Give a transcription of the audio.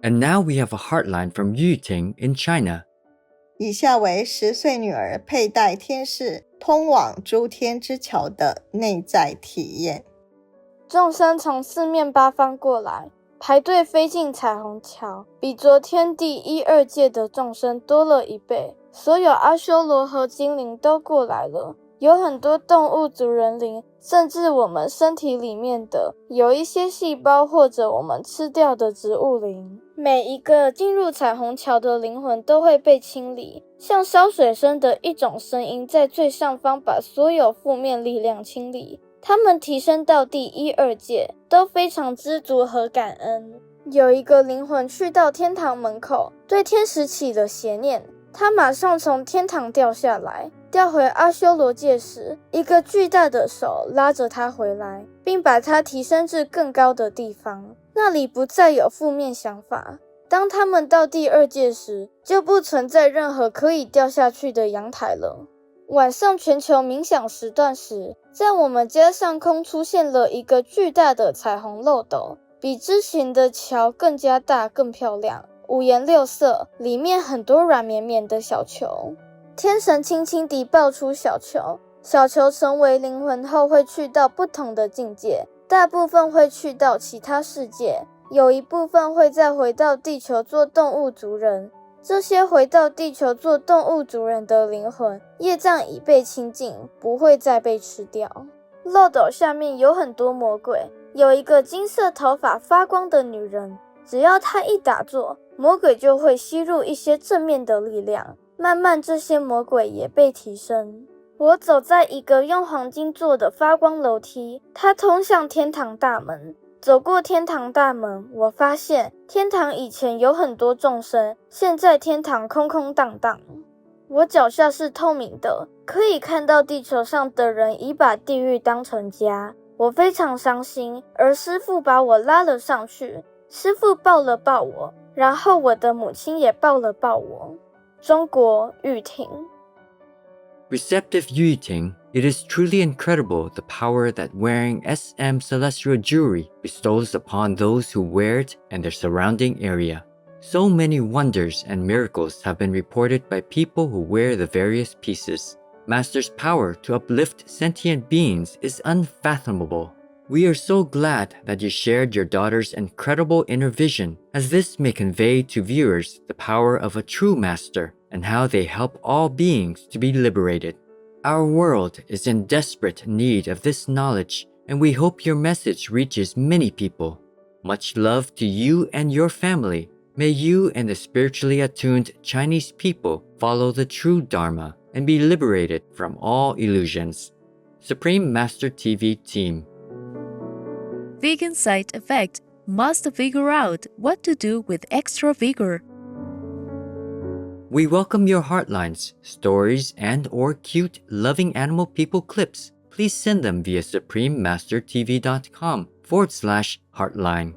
And now we have a heartline from Yuting in China. 以下为10岁女儿佩戴天使通往诸天之桥的内在体验。众生从四面八方过来，排队飞进彩虹桥，比昨天第1、2届的众生多了1倍。所有阿修罗和精灵都过来了，有很多动物族人灵，甚至我们身体里面的有一些细胞或者我们吃掉的植物灵。每一个进入彩虹桥的灵魂都会被清理，像烧水声的一种声音在最上方把所有负面力量清理。他们提升到第1、2届都非常知足和感恩。有一个灵魂去到天堂门口，对天使起了邪念，他马上从天堂掉下来，掉回阿修罗界时，一个巨大的手拉着他回来，并把他提升至更高的地方，那里不再有负面想法。当他们到第2届时，就不存在任何可以掉下去的阳台了。晚上全球冥想时段时，在我们家上空出现了一个巨大的彩虹漏斗，比之前的桥更加大更漂亮，5颜6色，里面很多软绵绵的小球。天神轻轻地抱出小球，小球成为灵魂后会去到不同的境界，大部分会去到其他世界，有一部分会再回到地球做动物族人。这些回到地球做动物族人的灵魂，业障已被清净，不会再被吃掉。漏斗下面有很多魔鬼，有一个金色头发发光的女人，只要她一打坐，魔鬼就会吸入一些正面的力量，慢慢这些魔鬼也被提升。我走在一个用黄金做的发光楼梯，它通向天堂大门。走过天堂大门，我发现天堂以前有很多众生，现在天堂空空荡荡。我脚下是透明的，可以看到地球上的人已把地狱当成家。我非常伤心，而师父把我拉了上去。师父抱了抱我，然后我的母亲也抱了抱我。中国玉婷。Receptive Yuting, it is truly incredible the power that wearing SM celestial jewelry bestows upon those who wear it and their surrounding area. So many wonders and miracles have been reported by people who wear the various pieces. Master's power to uplift sentient beings is unfathomable. We are so glad that you shared your daughter's incredible inner vision, as this may convey to viewers the power of a true master and how they help all beings to be liberated. Our world is in desperate need of this knowledge, and we hope your message reaches many people. Much love to you and your family. May you and the spiritually attuned Chinese people follow the true Dharma and be liberated from all illusions. Supreme Master TV Team. Vegan side effect must figure out what to do with extra vigor. We welcome your heartlines, stories, and/or cute, loving animal people clips. Please send them via suprememastertv.com/heartline.